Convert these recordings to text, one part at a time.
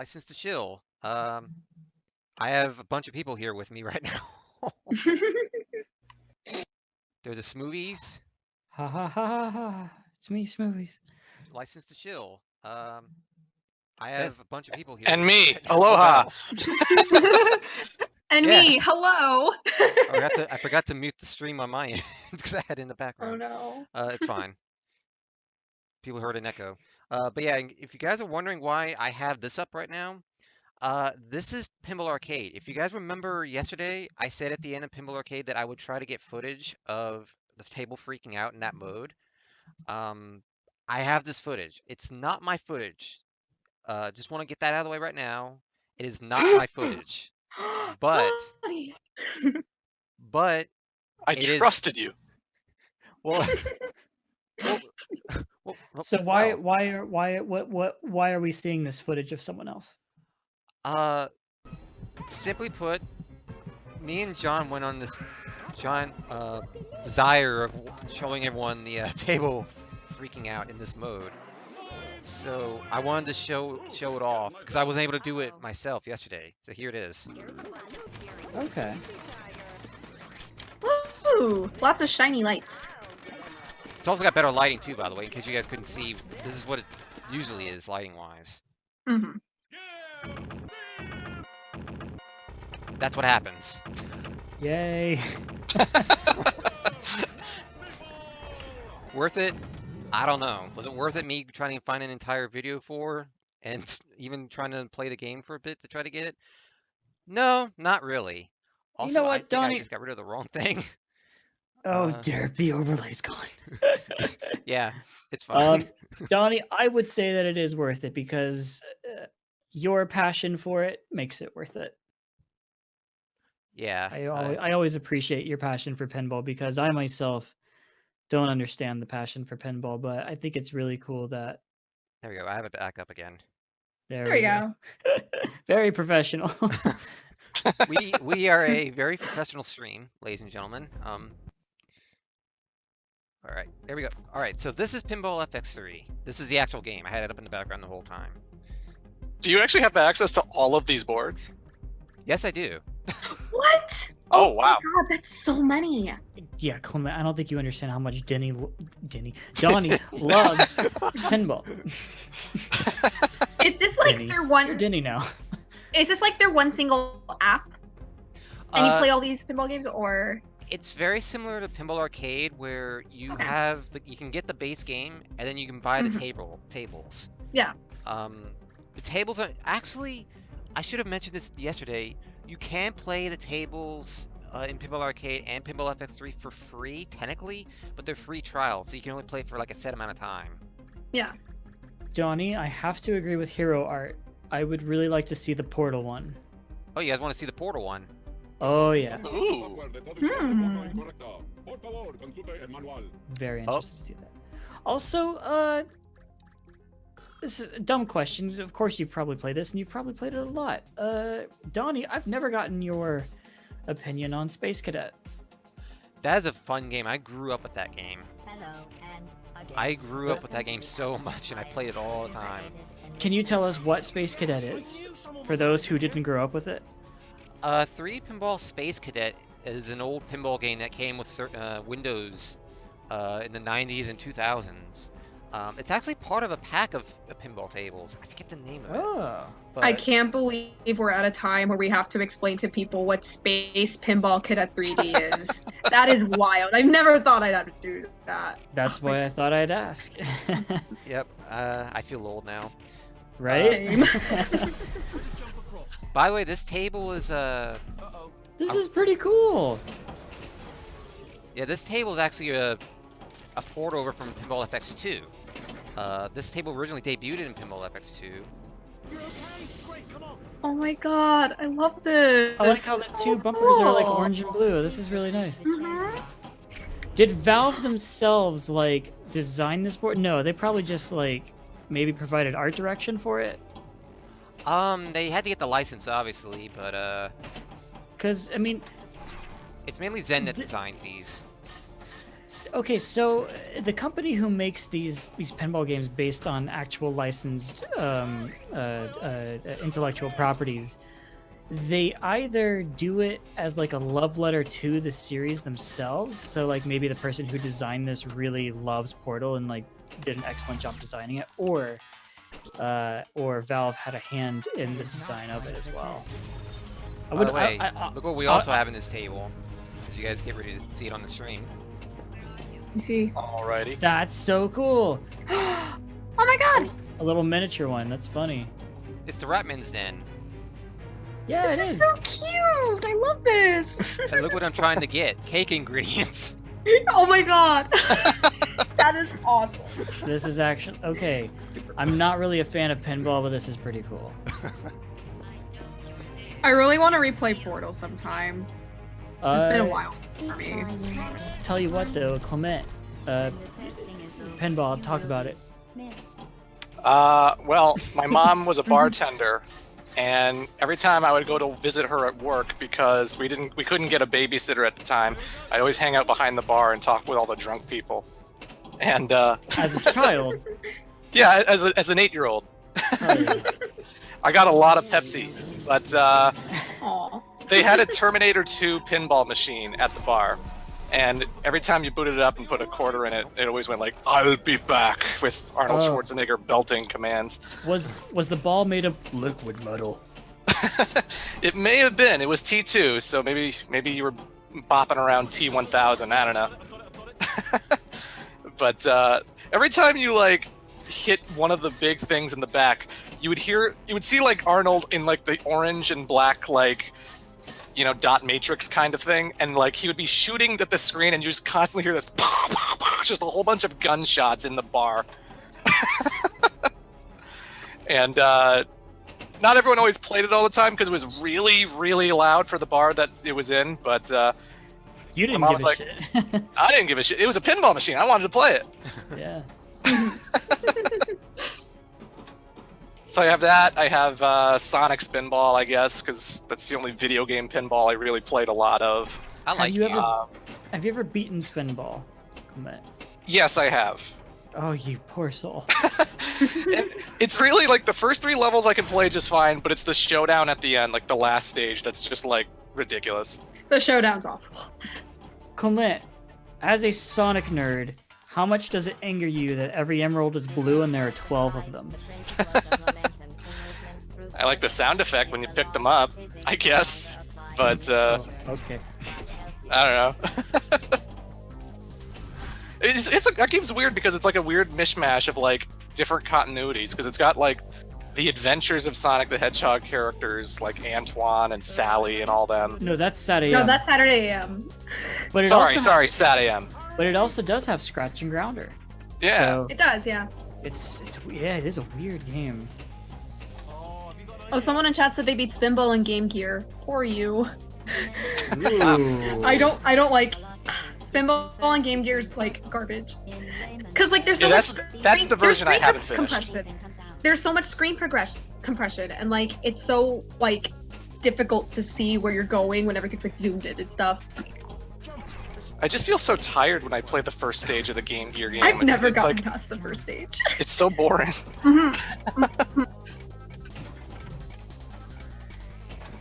License to chill. I have a bunch of people here with me right now. There's a Smoothies. Ha ha ha ha ha. It's me, Smoothies. License to chill. I have a bunch of people here And with me. right now. Aloha. Oh, And Yes. me, hello. I forgot to mute the stream on my end because I had it in the Oh background. no. It's fine. People heard an echo. But yeah, if you guys are wondering why I have this up right now, this is Pinball Arcade. If you guys remember yesterday, I said at the end of Pinball Arcade that I would try to get footage of the table freaking out in that mode. I have this footage. It's not my footage. Just want to get that out of the way right now. It is not my footage. But Donnie. but I it is trusted you. well, So well, why are we seeing this footage of someone else? simply put, me and John went on this giant desire of showing everyone the table freaking out in this mode. So I wanted to show it off because I wasn't able to do it myself yesterday. So here it is. Okay. Ooh, lots of shiny lights. It's also got better lighting too, by the way, in case you guys couldn't see. This is what it usually is lighting-wise. Mm-hmm. That's what happens. Yay. Worth it? I don't know. Was it worth it me trying to find an entire video for and even trying to play the game for a bit to try to get it? No, not really. Also, You know what, I think Donnie? I just got rid of the wrong thing. Oh, derp, the overlay's gone. Yeah, it's fine. Donnie, I would say that it is worth it because your passion for it makes it worth it. Yeah. I always appreciate your passion for pinball because I myself don't understand the passion for pinball, but I think it's really cool that There we go. I have it back up again. There we go. Very professional. We are a very professional stream, ladies and gentlemen. All right, there we go. All right, so this is Pinball FX3. This is the actual game. I had it up in the background the whole time. Do you actually have access to all of these boards? Yes, I do. What? Oh, wow. My God, that's so many. Yeah, Clement, I don't think you understand how much Donnie loves pinball. Is this like Denny. their one? Denny now. Is this like their one single app? And you play all these pinball games, or? It's very similar to Pinball Arcade, where you have you can get the base game, and then you can buy the tables. Yeah. The tables are actually. I should have mentioned this yesterday. You can play the tables in Pinball Arcade and Pinball FX3 for free, technically, but they're free trials, so you can only play for like a set amount of time. Yeah. Donnie, I have to agree with Hero Art. I would really like to see the Portal one. Oh, you guys want to see the Portal one? Oh, yeah. Ooh. Very interested to see that. Also, this is a dumb question. Of course, you've probably played this, and you've probably played it a lot. Donnie, I've never gotten your opinion on Space Cadet. That is a fun game. I grew up with that game. Hello, and again. I grew up with that game so much, and I played it all the time. Can you tell us what Space Cadet is, for those who didn't grow up with it? 3 Pinball Space Cadet is an old pinball game that came with certain Windows in the 90s and 2000s. It's actually part of a pack of pinball tables. I forget the name of it. Oh. But I can't believe we're at a time where we have to explain to people what Space Pinball Cadet 3D is. That is wild. I never thought I'd have to do that. That's why I thought I'd ask. Yep, I feel old now. Right? Same. By the way, this table is This is pretty cool. yeah, this table is actually a port over from Pinball FX2. This table originally debuted in Pinball FX2. Oh my god, I love this. I like how the two bumpers are like orange and blue. This is really nice. Mhm. Did Valve themselves like design this board? No, they probably just like maybe provided art direction for it. They had to get the license, obviously, but Cause I mean, it's mainly Zen that designs these. Okay, so the company who makes these pinball games based on actual licensed intellectual properties, they either do it as like a love letter to the series themselves. So like maybe the person who designed this really loves Portal and like did an excellent job designing it, or Valve had a hand in the design of it as well. By the way, look what we also have in this table. As you guys get ready to see it on the stream. You see? Alrighty. That's so cool. Oh my god! A little miniature one. That's funny. It's the Ratman's Den. Yeah, This it is is. so cute! I love this! And look what I'm trying to get. Cake ingredients. Oh my god! That is awesome. This is actually okay. I'm not really a fan of pinball, but this is pretty cool. I really want to replay Portal sometime. It's been a while for me. Tell you what though, Clement, pinball. Talk about it. Well, my mom was a bartender, and every time I would go to visit her at work because we couldn't get a babysitter at the time, I'd always hang out behind the bar and talk with all the drunk people. And As a child. yeah, as an 8-year-old. Oh, yeah. I got a lot of Pepsi, but Aw. they had a Terminator 2 pinball machine at the bar, and every time you booted it up and put a quarter in it, it always went like, "I'll be back," with Arnold Oh. Schwarzenegger belting commands. Was the ball made of liquid metal? It may have been. It was T2, so maybe you were bopping around T1000. I don't know. But every time you like hit one of the big things in the back, you would see like Arnold in like the orange and black like, you know, dot matrix kind of thing, and like he would be shooting at the screen, and you just constantly hear this just a whole bunch of gunshots in the bar. And not everyone always played it all the time because it was really, really loud for the bar that it was in, but You didn't My give a mom's shit. I didn't give a shit. It was a pinball machine. I wanted to play it. Yeah. So I have that. I have Sonic Spinball, I guess, because that's the only video game pinball I really played a lot of. I like Have you it. ever have you ever beaten Spinball, Clement? Yes, I have. Oh, you poor soul. And it's really like the first 3 levels I can play just fine, but it's the showdown at the end, like the last stage, that's just like ridiculous. The showdown's awful. Clement, as a Sonic nerd, how much does it anger you that every emerald is blue and there are 12 of them? I like the sound effect when you pick them up, I guess, but Oh, okay. I don't know. That game's weird because it's like a weird mishmash of like different continuities, because it's got like the adventures of Sonic the Hedgehog characters like Antoine and Sally and all them. No, that's Saturday. No, that's Saturday AM. But it Sorry, also Sad AM. But it also does have Scratch and Grounder. Yeah. So It does, yeah. it's yeah, it is a weird game. Oh, someone in chat said they beat Spinball and Game Gear. Poor you. Ooh. I don't like Spinball and Game Gear's like garbage. Cause like there's so Yeah, much. that's the there's version I screen haven't finished. compression. There's so much screen compression, and like it's so like difficult to see where you're going when everything's like zoomed in and stuff. I just feel so tired when I play the first stage of the Game Gear game. I've never it's gotten like, past the first stage. it's so boring.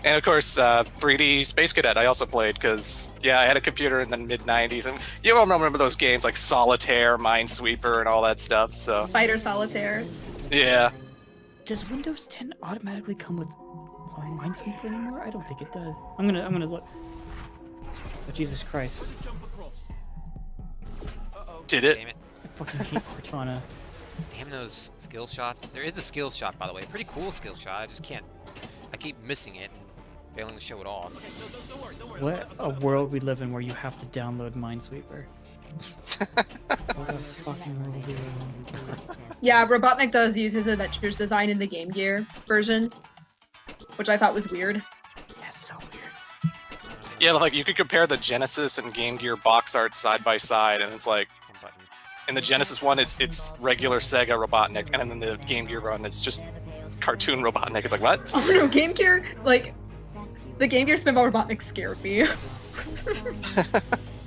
And of course, 3D Space Cadet I also played because, yeah, I had a computer in the mid-90s, and you all remember those games like Solitaire, Minesweeper, and all that stuff, so... Spider Solitaire. Yeah. Does Windows 10 automatically come with Minesweeper anymore? I don't think it does. I'm gonna look. Oh, Jesus Christ. Did it? Damn it. I fucking hate Cortana. Damn those skill shots. There is a skill shot, by the way. Pretty cool skill shot. I just can't. I keep missing it. Failing to show it all. What a world we live in where you have to download Minesweeper. What a fucking world we live in. Yeah, Robotnik does use his adventures design in the Game Gear version, which I thought was weird. Yeah, so weird. Yeah, like, you could compare the Genesis and Game Gear box art side by side, and it's like, One button. in the Genesis one, it's regular Sega Robotnik, and then in the Game Gear one, it's just cartoon Robotnik. It's like, what? Oh no, Game Gear, like, the Game Gear Spinball Robotnik scared me.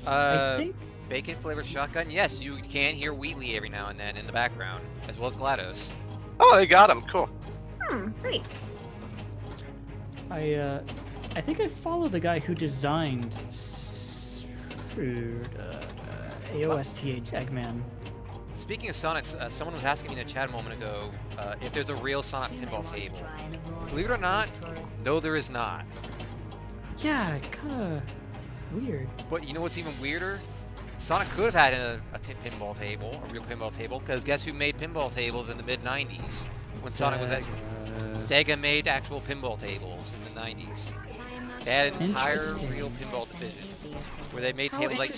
I think Bacon flavored shotgun. Yes, you can hear Wheatley every now and then in the background, as well as GLaDOS. Oh, they got him. Cool. Sweet. I think I follow the guy who designed AOSTH Eggman. Speaking of Sonics, someone was asking me in the chat a moment ago if there's a real Sonic pinball table. Believe it or not, no, there is not. Yeah, kind of weird. But you know what's even weirder? Sonic could have had a pinball table, a real pinball table, because guess who made pinball tables in the mid-90s? When Sonic was at Sega made actual pinball tables in the 90s. They had an entire real pinball division where they made tables like...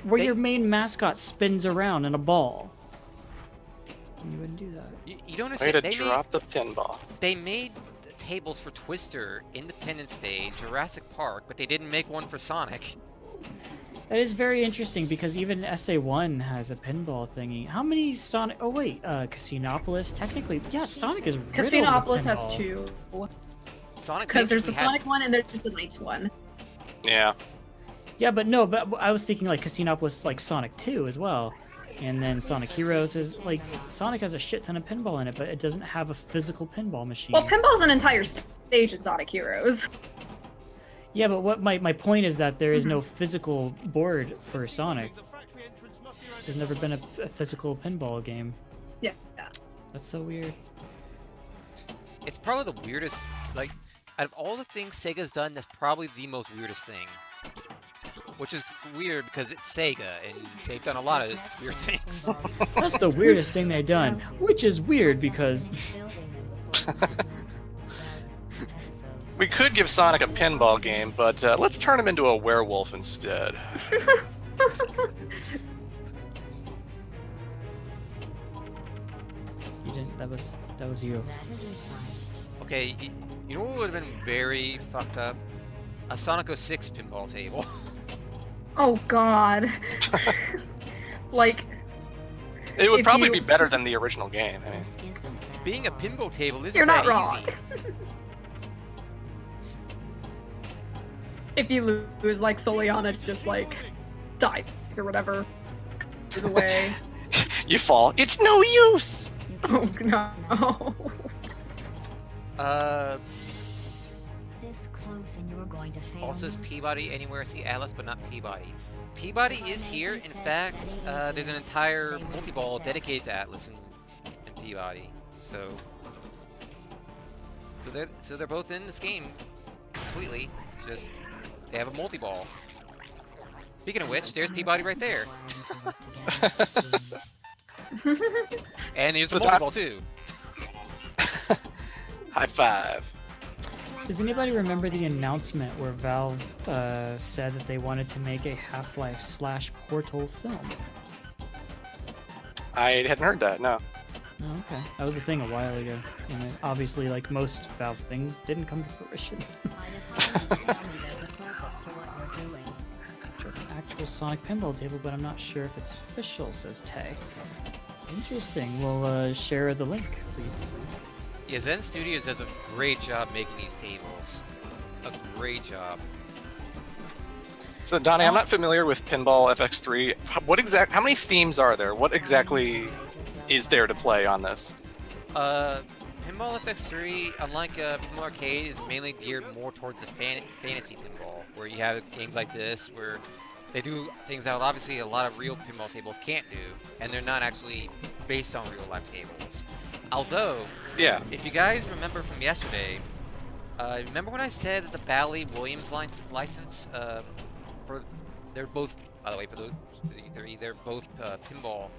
Where your main mascot spins around in a ball. You wouldn't do that. You don't Way to understand. drop the pinball. They made tables for Twister, Independence Day, Jurassic Park, but they didn't make one for Sonic. That is very interesting because even SA1 has a pinball thingy. How many Sonic? Oh wait, Casinopolis. Technically, yeah, Sonic is. Casinopolis has 2. Sonic Because there's the basically had- Sonic one and there's the Knights one. Yeah. Yeah, but no, but I was thinking like Casinopolis, like Sonic 2 as well, and then Sonic Heroes is like Sonic has a shit ton of pinball in it, but it doesn't have a physical pinball machine. Well, pinball's an entire stage in Sonic Heroes. Yeah, but what my point is that there is no physical board for Sonic. There's never been a physical pinball game. Yeah. That's so weird. It's probably the weirdest, like, out of all the things Sega's done, that's probably the most weirdest thing. Which is weird because it's Sega, and they've done a lot of weird things. That's the weirdest thing they've done, which is weird because... We could give Sonic a pinball game, but let's turn him into a werewolf instead. You didn't. That was you. Okay, you know what would have been very fucked up? A Sonic 06 pinball table. Oh god. Like, It would If probably you- be better than the original game. I mean, Being a pinball table isn't you're not that wrong. easy. If you lose, like, Soliana just, like, dies or whatever. Goes away. you fall. It's no use! Oh no. This close and you're going to fail. Also, is Peabody anywhere? See Atlas, but not Peabody. Peabody is here. In fact, there's an entire multi-ball dedicated to Atlas and Peabody. So they're both in this game completely. It's just they have a multi-ball. Speaking of which, there's Peabody right there. And there's the So multi-ball too. High five. Does anybody remember the announcement where Valve said that they wanted to make a Half-Life / Portal film? I hadn't heard that, no. Oh, okay. That was a thing a while ago. And it, obviously, like most Valve things, didn't come to fruition. Actual Sonic pinball table, but I'm not sure if it's official, says Tay. Interesting. We'll share the link, please. Yeah, Zen Studios does a great job making these tables. A great job. So Donnie, I'm not familiar with Pinball FX3. How many themes are there? What exactly is there to play on this? Pinball FX3, unlike Pinball Arcade, is mainly geared more towards the fantasy pinball, where you have games like this, where they do things that obviously a lot of real pinball tables can't do, and they're not actually based on real life tables. Although, Yeah. if you guys remember from yesterday, remember when I said that the Bally-Williams license, they're both, by the way, for the three, they're both pinball,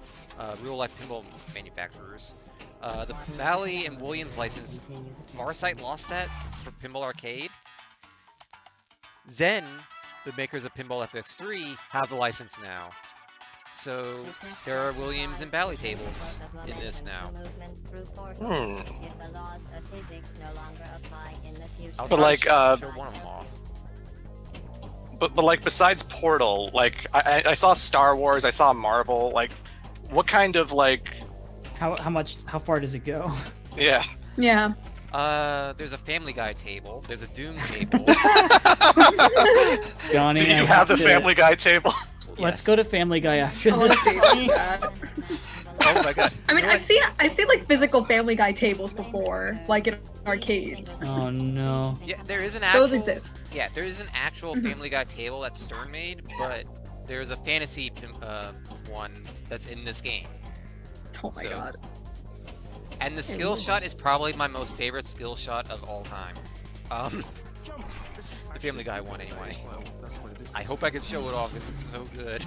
real-life pinball manufacturers. The Bally and Williams license, Farsight lost that for Pinball Arcade. Zen, the makers of Pinball FX3, have the license now. So there are Williams and Bally tables in this now. I'll But try like, to show one of them off. But like besides Portal, like I saw Star Wars, I saw Marvel. Like, what kind of like? How far does it go? Yeah. Yeah. There's a Family Guy table. There's a Doom table. Donnie, Do you I have the to- Family Guy table? Let's Yes. go to Family Guy after I want this. to see that. Oh my god. I mean, You know I've seen like physical Family Guy tables before, like in arcades. Oh no. Yeah, there is an actual. Those exist. Yeah, there is an actual Mhm. Family Guy table that Stern made, but there's a fantasy one that's in this game. Oh my So- god. And the skill shot is probably my most favorite skill shot of all time. The Family Guy one, anyway. I hope I can show it off because it's so good.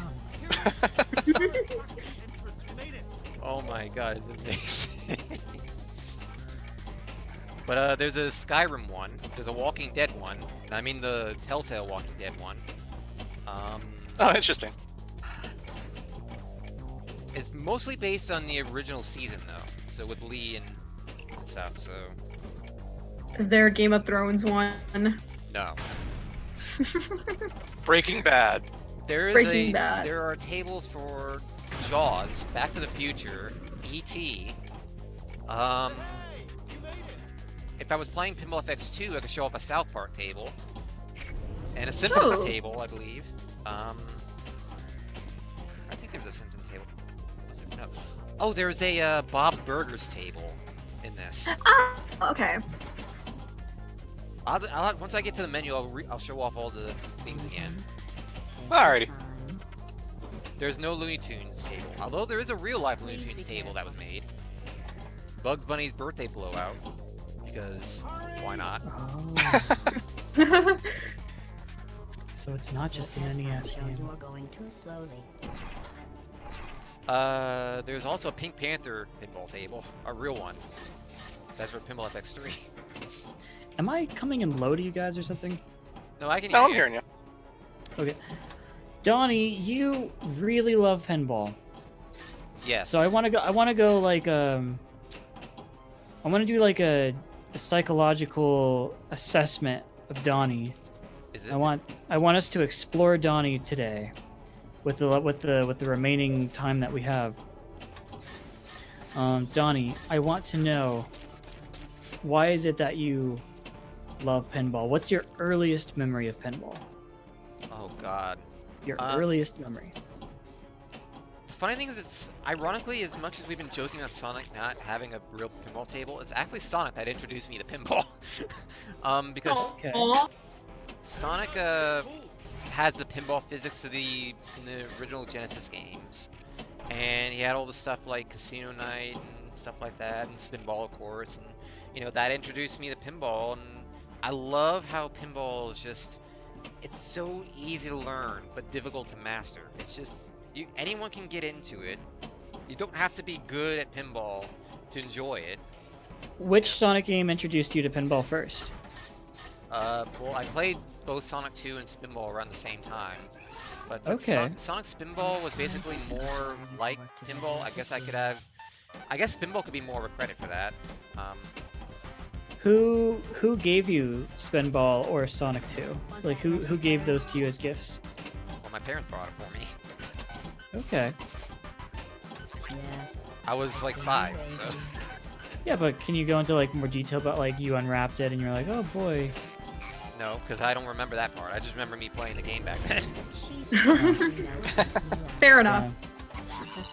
Oh my god, it's amazing. But there's a Skyrim one, there's a Walking Dead one, and I mean the Telltale Walking Dead one. Oh, interesting. It's mostly based on the original season though, so with Lee and stuff. So Is there a Game of Thrones one? no, Breaking Bad. there is Breaking Bad. there are tables for Jaws, Back to the Future, E.T. If I was playing Pinball FX3, I could show off a South Park table and a Simpsons Oh. table, I believe. I think there was a Simpsons table. Was it? No. Oh, there's a Bob's Burgers table in this. Ah, okay. Once I get to the menu, I'll show off all the things again. Alrighty. There's no Looney Tunes table, although there is a real life Looney Tunes table that was made. Bugs Bunny's birthday blowout, because why not? Oh. So it's not just an NES game. You're going too slowly. There's also a Pink Panther pinball table, a real one. That's for Pinball FX3. Am I coming in low to you guys or something? No, I can No, hear I'm you. hearing you. Okay. Donnie, you really love pinball. Yes. So I want to go like I want to do like a psychological assessment of Donnie. Is it? I want us to explore Donnie today with the remaining time that we have. Donnie, I want to know, why is it that you love pinball? What's your earliest memory of pinball? Oh God. Your earliest memory. The funny thing is, it's ironically, as much as we've been joking on Sonic not having a real pinball table, it's actually Sonic that introduced me to pinball. Because Okay. Aw. Sonic has the pinball physics of in the original Genesis games, and he had all the stuff like Casino Night and stuff like that, and Spinball, of course, and you know that introduced me to pinball. And I love how pinball is just—it's so easy to learn but difficult to master. It's just anyone can get into it. You don't have to be good at pinball to enjoy it. Which Sonic game introduced you to pinball first? Well, I played both Sonic 2 and Spinball around the same time. But since Okay. Sonic Spinball was basically more like pinball, I guess Spinball could be more of a credit for that. Who gave you Spinball or Sonic 2? Like who gave those to you as gifts? Well, my parents brought it for me. Okay. Yes. I was like 5, so. Yeah, but can you go into like more detail about like you unwrapped it and you're like, oh boy. No, because I don't remember that part. I just remember me playing the game back then. Fair enough.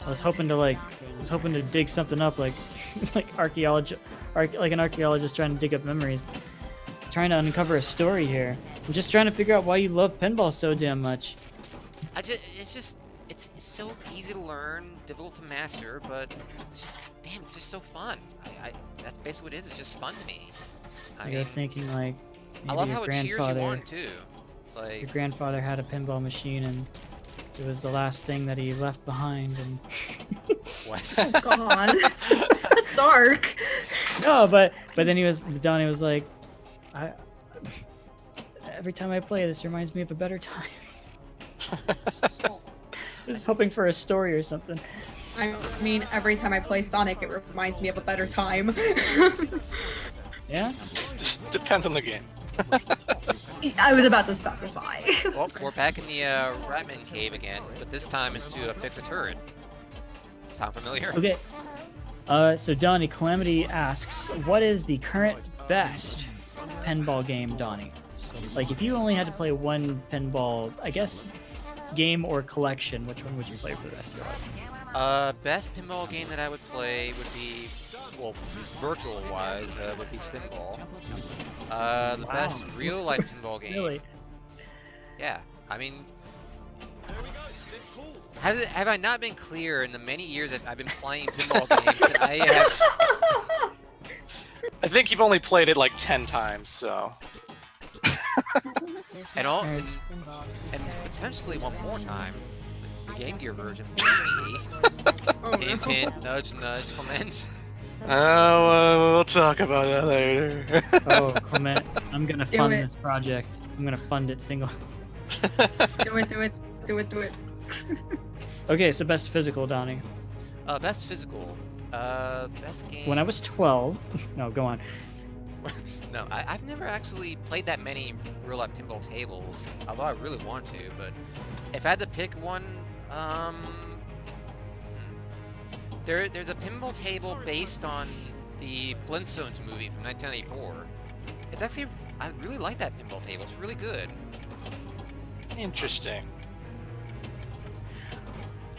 I was hoping to dig something up like like like an archaeologist trying to dig up memories, trying to uncover a story here. I'm just trying to figure out why you love pinball so damn much. It's so easy to learn, difficult to master, but it's just so fun. That's basically what it is. It's just fun to me. I was thinking like I maybe love your how it cheers you grandfather on too. Like, your grandfather had a pinball machine and it was the last thing that he left behind and what? Oh God. That's dark. no, but then Donnie was like, every time I play this reminds me of a better time. Just hoping for a story or something. I mean, every time I play Sonic, it reminds me of a better time. Yeah? Depends on the game. I was about to specify. Well, we're back in the Ratman cave again, but this time it's to fix a turret. Sound familiar? Okay. So Donnie, Calamity asks, what is the current best pinball game, Donnie? Like, if you only had to play one pinball, I guess game or collection, which one would you play for the rest of your life? Best pinball game that I would play would be, well, virtual-wise, would be Spinball. The Wow. best real-life pinball game. Really? Yeah, I mean, have I not been clear in the many years that I've been playing pinball games that I have? I think you've only played it like 10 times, so. And and potentially one more time, the Game Gear version. Oh, Hint, no. hint, nudge, nudge, Clement. Oh, we'll talk about that later. Oh, Clement, I'm gonna Do fund it. this project. I'm gonna fund it single. Do it, do it, do it, do it. Okay, so best physical, Donnie. Best physical. Best game. When I was 12. No, go on. No, I've never actually played that many real-life pinball tables, although I really want to, but if I had to pick one, there's a pinball table based on the Flintstones movie from 1994. It's actually, I really like that pinball table, it's really good. Interesting.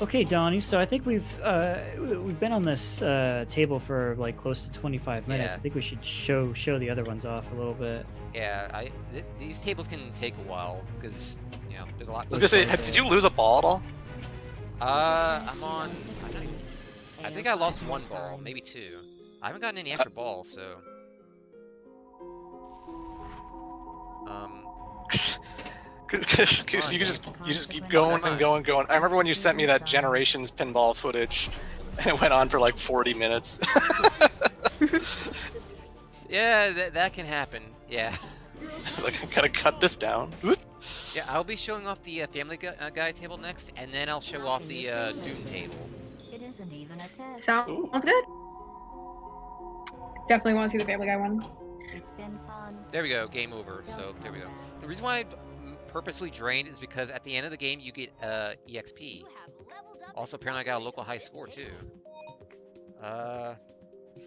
Okay, Donnie. So I think we've been on this table for like close to 25 minutes. Yeah. I think we should show the other ones off a little bit. Yeah, these tables can take a while, because, you know, there's a lot I was gonna say, did you lose a ball at all? I'm on, I think I lost one ball, maybe two. I haven't gotten any extra balls, so... Because you just keep going and going and going. I remember when you sent me that Generations pinball footage, and it went on for like 40 minutes. Yeah, that can happen, yeah. I was like, I gotta cut this down. Yeah, I'll be showing off the Family Guy table next, and then I'll show off the Doom table. It isn't even a test. Sounds good. Definitely want to see the Family Guy one. It's been fun. There we go, game over, so there we go. The reason why I purposely drained is because at the end of the game you get EXP. You have leveled up. Also, apparently I got a local high score too.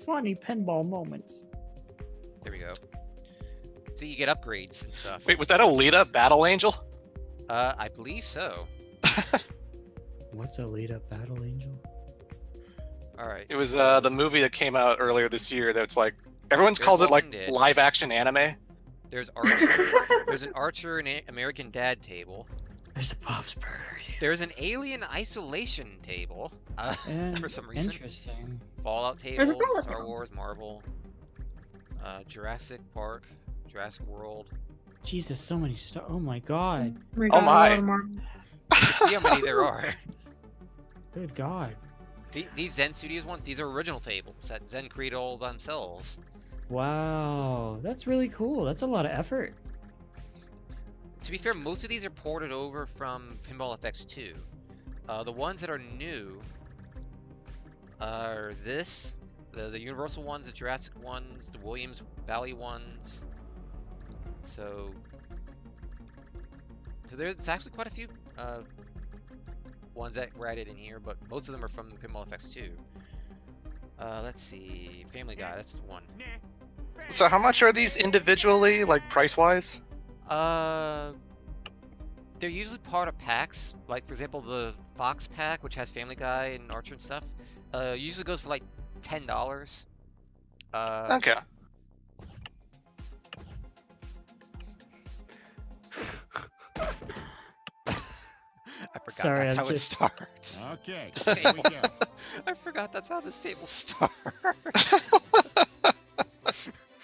Funny pinball moments. There we go. So you get upgrades and stuff. Wait, was that Alita Battle Angel? I believe so. What's Alita Battle Angel? Alright. It was the movie that came out earlier this year that's like, everyone calls it like Walking Dead. live action anime. There's Archer. There's an Archer and American Dad table. There's a Bob's Burgers. There's an Alien Isolation table. For some reason. Interesting. Fallout There's a tables, Fallout Star table. Wars, Marvel, Jurassic Park, Jurassic World. Jesus, so many stuff. Oh my god. We Oh got a my. lot more. See how many there are. Good god. These Zen Studios ones, these are original tables that Zen created all themselves. Wow. That's really cool. That's a lot of effort. To be fair, most of these are ported over from Pinball FX2. The ones that are new are the Universal ones, the Jurassic ones, the Williams Valley ones. So there's actually quite a few ones that were added in here, but most of them are from Pinball FX2. Let's see, Family Guy, that's the one. So how much are these individually, like price-wise? They're usually part of packs. Like, for example, the Fox pack, which has Family Guy and Archer and stuff, usually goes for like $10. Okay. I forgot Sorry, that's I'm how it just- starts. Okay, This here we table. go. I forgot that's how this table starts.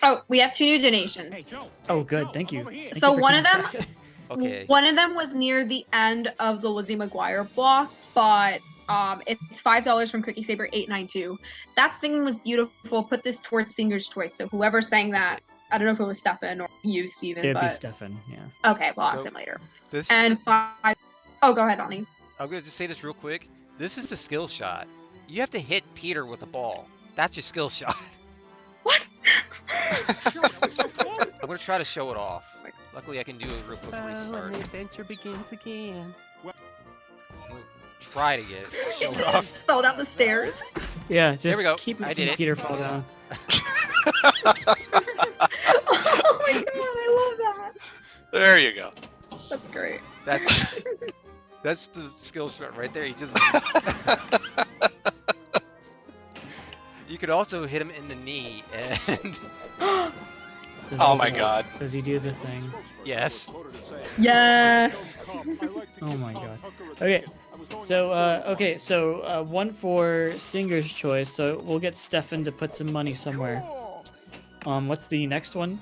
Oh, we have 2 new donations. Hey, Joe. Oh, Hey, good. Joe, Thank you. over here. Thank So you for one of keeping them- track. Okay. One of them was near the end of the Lizzie McGuire block, but it's $5 from Cookie Saber 892. That singing was beautiful. Put this towards Singer's Choice. So whoever sang that, I don't know if it was Stefan or you, Steven, It'd be but Stefan, yeah. okay, we'll ask So- him later. This, And 5. Oh, go ahead, Donnie. I'm gonna just say this real quick. This is the skill shot. You have to hit Peter with the ball. That's your skill shot. What? I'm gonna try to show it off. Luckily, I can do a real quick When restart. the adventure begins again. I'm gonna try to get it. Show It it off. just fell down the stairs. Yeah, just we go. keep I it did from it. Peter fall down. Oh my god, I love that. There you go. That's great. That's That's the skill shot right there. He just. You could also hit him in the knee, and Oh my god. Does he do the thing? yes. Yes. Oh my god. Okay. So, one for Singer's choice. So we'll get Stefan to put some money somewhere. What's the next one?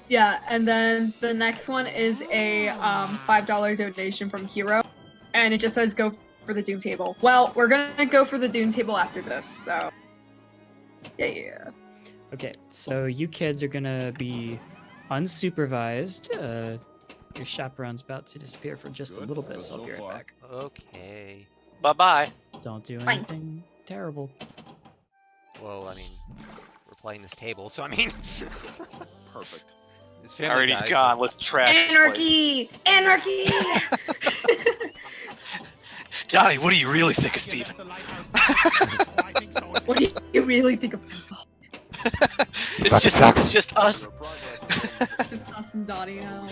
Yeah, and then the next one is a $5 donation from Hero, and it just says go for the Doom table. Well, we're gonna go for the Doom table after this, so yeah. Okay, so you kids are gonna be unsupervised. Your chaperone's about to disappear for just a little bit, so I'll be right back. Okay. Bye-bye. Don't do Fine. anything terrible. Well, I mean, we're playing this table, so I mean. Perfect. It's Family Alright, he's Guy, gone. so- Let's trash this place. Anarchy! Anarchy! Donnie, what do you really think of Steven? What do you really think of pinball? It's just us. It's just us and Donnie now.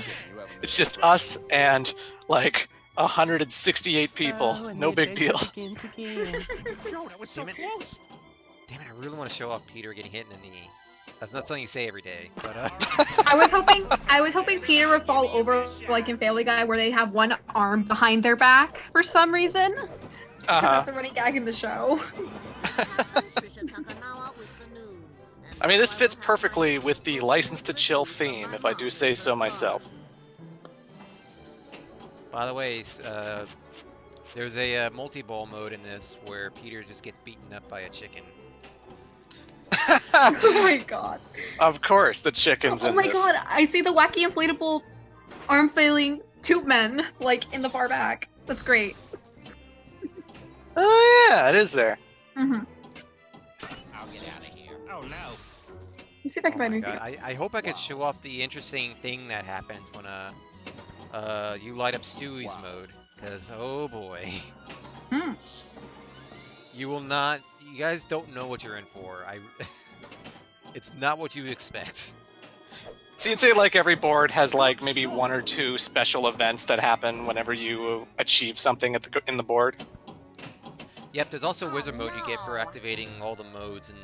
It's just us and like 168 people. Oh, and No the big deal. adventure begins again. Yo, that was so Damn it. close. Damn it! I really want to show off Peter getting hit in the knee. That's not something you say every day, but I was hoping Peter would fall over like in Family Guy where they have one arm behind their back for some reason. 'Cause that's a running gag in the show. I mean, this fits perfectly with the License to Chill theme, if I do say so myself. By the way, there's a multi-ball mode in this where Peter just gets beaten up by a chicken. Oh my god. Of course, the chicken's Oh in my this. god, I see the wacky inflatable arm flailing tube men like in the far back. That's great. Oh yeah, it is there. Mm-hmm. I'll get out of here. Oh no. Let me see if I can Oh find my anything. god! I hope I could show off the interesting thing that happens when you light up Stewie's mode, because oh boy, Hmm. you will not. You guys don't know what you're in for. It's not what you expect. So you'd say like every board has like maybe 1 or 2 special events that happen whenever you achieve something at in the board. Yep, there's also wizard mode you get for activating all the modes and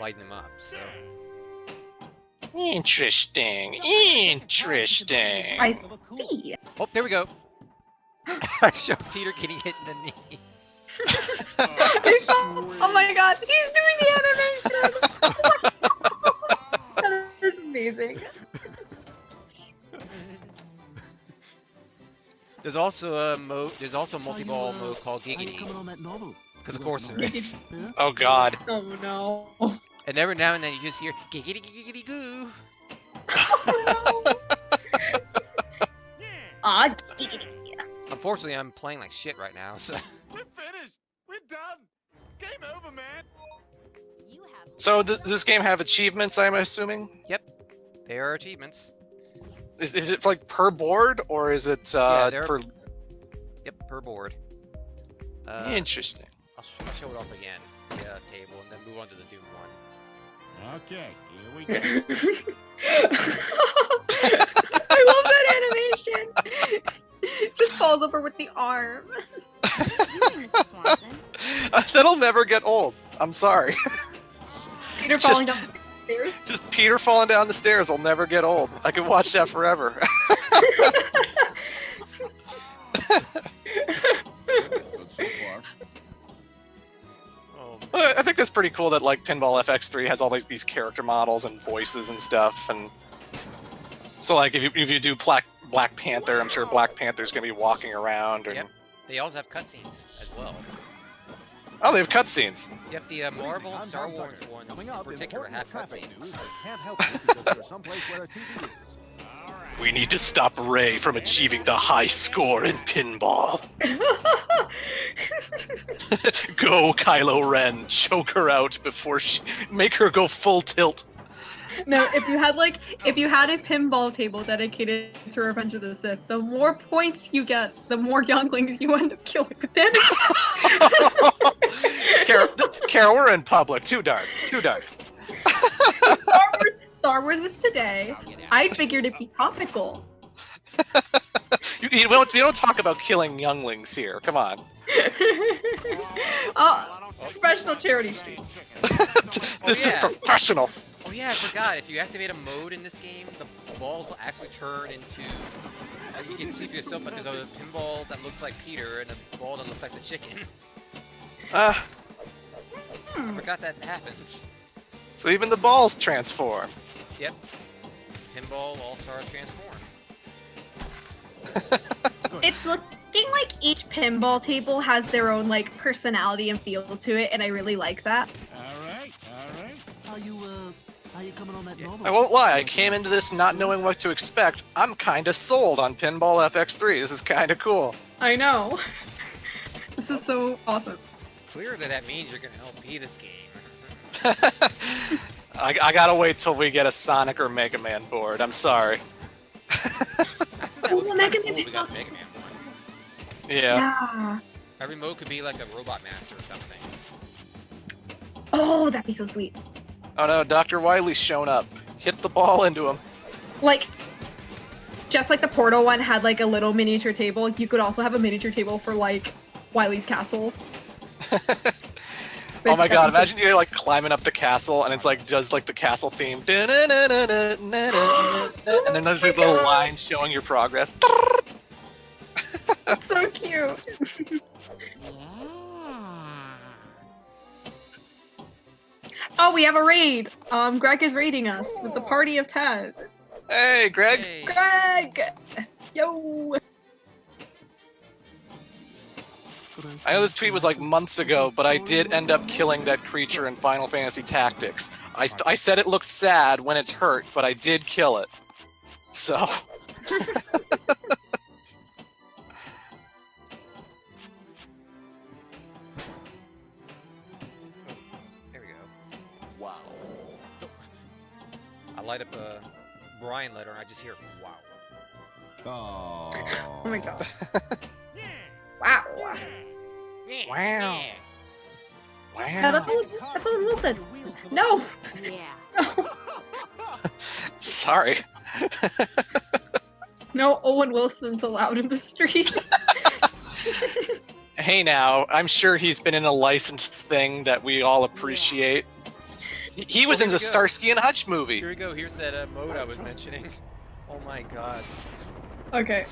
lighting them up. So Interesting. Interesting. I see. oh, there we go. I showed Peter getting hit in the knee. Oh my god, he's doing the animation! That is amazing. There's also a mode. There's also a multi-ball mode called Giggity, on that novel? because of course there is. Oh god. Oh no. And every now and then you just hear giggity giggity goo. Oh no. Ah, giggity. Unfortunately, I'm playing like shit right now, so. We're finished. We're done. Game over, man. So does this game have achievements, I'm assuming? There are achievements. Is it like per board or is it Yeah, they're- for Yep, per board. interesting. I'll show it off again, the table, and then move on to the Doom one. Okay, here we go. I love that animation. Just falls over with the arm. That'll never get old. I'm sorry. Peter Just- falling down the stairs. Just Peter falling down the stairs will never get old. I could watch that forever. Good so far. Oh, I think that's pretty cool that like Pinball FX3 has all like these character models and voices and stuff. And so like if you do Black Panther, I'm sure Black Panther's gonna be walking around. And... Yep. They also have cutscenes as well. Oh, they have cutscenes. Yep, the Marvel and I'm Star Tom Wars Tucker. ones Coming in up, particular have important traffic news cutscenes. that can't help you because you're someplace where a TV is. We need to stop Ray from achieving the high score in pinball. Go, Kylo Ren, choke her out before make her go full tilt. No, if you had a pinball table dedicated to Revenge of the Sith, the more points you get, the more younglings you end up killing. But then Caro, we're in public. Too dark. Too dark. Star Wars was today. I figured it'd be topical. We don't talk about killing younglings here. Come on. Oh, professional charity stream. This is yeah. professional. Oh yeah, I forgot. If you activate a mode in this game, the balls will actually turn into. You can see for yourself, but there's a pinball that looks like Peter and a ball that looks like the chicken. I forgot that happens. So even the balls transform. Yep. Pinball All-Stars transform. It's looking like each pinball table has their own like personality and feel to it, and I really like that. All right. How you coming on that novel? I won't lie, I came into this not knowing what to expect. I'm kinda sold on Pinball FX3. This is kinda cool. I know. This is so awesome. Clearly that means you're gonna LP this game. I gotta wait till we get a Sonic or Mega Man board. I'm sorry. Actually, that would be Mega kinda cool Man if we got Mega Man one. Yeah. Yeah. Every mode could be like a Robot Master or something. Oh, that'd be so sweet. Oh no, Dr. Wily's shown up. Hit the ball into him. Like, just like the Portal one had like a little miniature table, you could also have a miniature table for like Wily's castle. Oh my god, imagine you're like climbing up the castle and it's like just like the castle theme. And then there's like a little line showing your progress. That's so cute. Oh, we have a raid. Greg is raiding us with the party of 10. Hey, Greg! Hey. Greg! Yo! I know this tweet was like months ago, but I did end up killing that creature in Final Fantasy Tactics. I said it looked sad when it's hurt, but I did kill it. So... There we go. Wow. I light up a Brian letter and I just hear wow. Oh my god. Wow. Wow. No, that's Owen Wilson. No! Yeah. Sorry. No Owen Wilson's allowed in the street. Hey now, I'm sure he's been in a licensed thing that we all appreciate. He was Oh, in here the we go. Starsky and Hutch movie. Here we go. Here's that mode I was mentioning. Oh my god. Okay.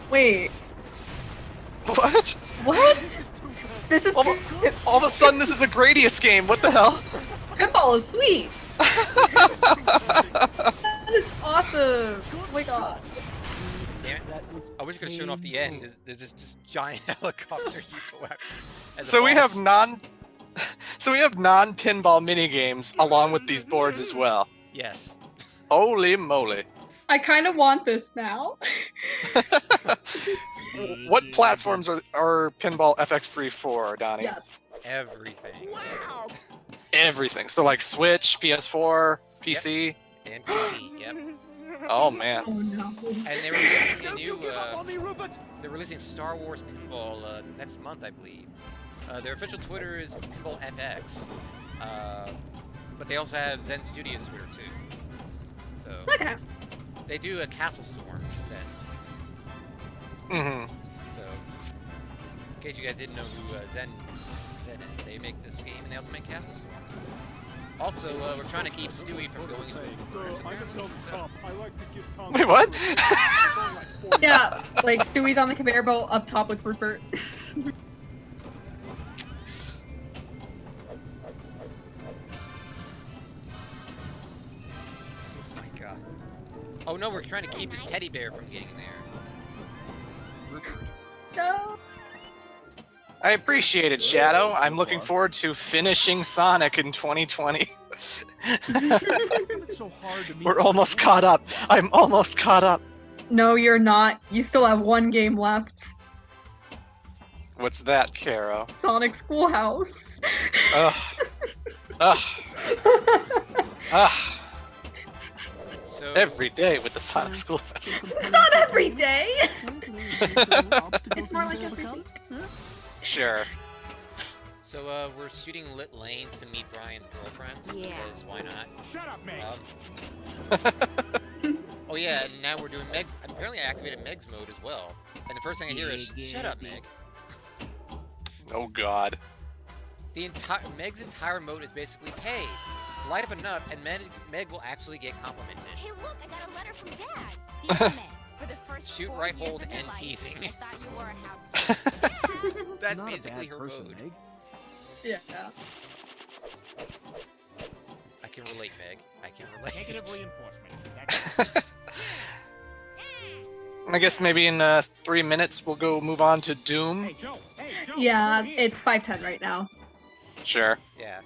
Wait. What? What? This is All of a sudden, this is a Gradius game. What the hell? pinball is sweet. That is awesome. Oh my god. Damn it. I wish you could have shown off the end. There's this giant helicopter you go after. as a So we have boss. So we have non-pinball mini games along with these boards as well. Yes. Holy moly! I kind of want this now. What platforms are Pinball FX3 for, Donnie? Yes. Everything. Everything. So like Switch, PS4, PC. And PC. Yep. Oh man. Oh no. And they were releasing a new. They're releasing Star Wars Pinball next month, I believe. Their official Twitter is Pinball FX, but they also have Zen Studios Twitter too. So Okay. they do a Castle Storm Zen. Mm-hmm. So in case you guys didn't know who Zen is, they make this game and they also make Castle Storm. Also, we're trying to keep Stewie from going into reverse, apparently. So. Wait, what? Yeah, like Stewie's on the conveyor belt up top with Rupert. Oh my god. Oh no, we're trying to keep his teddy bear from getting in there. Rupert. No. I appreciate it, Shadow. I'm looking forward to finishing Sonic in 2020. We're almost caught up. I'm almost caught up. No, you're not. You still have one game left. What's that, Caro? Sonic Schoolhouse. Ugh. Ugh. Ugh. So Every day with the Sonic Schoolhouse. It's not every day. It's more like every week. Sure. So we're shooting lit lanes to meet Brian's girlfriends Yeah. because why not? Shut up, man. Oh yeah, and now we're doing Meg's. apparently I activated Meg's mode as well. And the first thing I hear is, "Shut up, Meg." Oh God. Meg's entire mode is basically, "Hey, light up a nut, and Meg will actually get complimented." Hey, look, I got a letter from Dad. Dear Clement, for the first Shoot, 4 right, years hold, of your and life, teasing. I thought you were a housekeeper. That's Not a basically bad her person, mode. Meg. Yeah. I can relate, Meg. I can relate. Negative reinforcement. I guess maybe in 3 minutes we'll go move on to Doom. Hey, Joe. Hey, Joe. Yeah, over here. it's 5:10 right now. Sure. Yeah.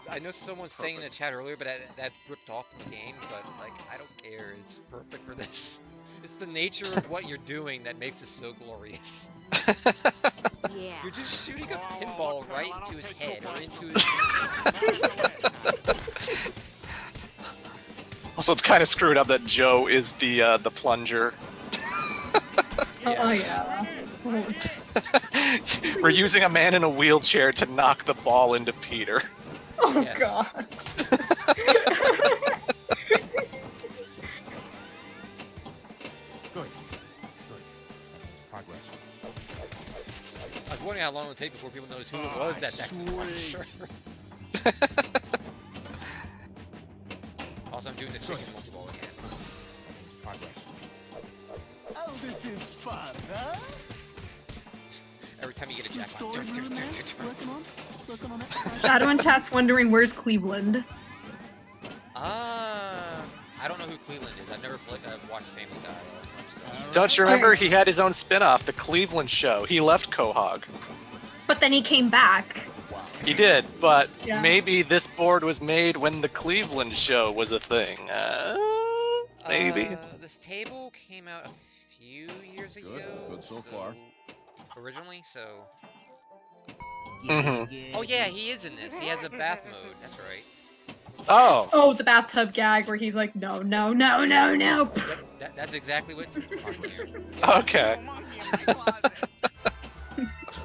I know someone was saying in the chat earlier, but that ripped off from the game, but like, I don't care. It's perfect for this. It's the nature of what you're doing that makes it so glorious. Yeah. You're just shooting a pinball right into his head or into his. Also, it's kind of screwed up that Joe is the plunger. Oh Yes. yeah. We're using a man in a wheelchair to knock the ball into Peter. Oh Yes. god. Good. Progress. I was wondering how long it would take before people noticed who it was that's actually the monster. Also, I'm doing the chicken multi-ball again. Progress. Oh, this is fun, huh? Every time you get a The jackpot. story room, man. Working on it. Shadow in chat's wondering where's Cleveland. I don't know who Cleveland is. I've never watched Family Guy. So. Don't you remember he had his own spin-off, The Cleveland Show? He left Quahog. But then he came back. He did, but Yeah. maybe this board was made when The Cleveland Show was a thing. Maybe. This table came out a few years ago. Good so far. Originally, so. Mhm. Oh yeah, he is in this. He has a bath mode. That's right. Oh, Oh, the bathtub gag where he's like, no, no, no, no, no. Yep, that's exactly what's on here. okay.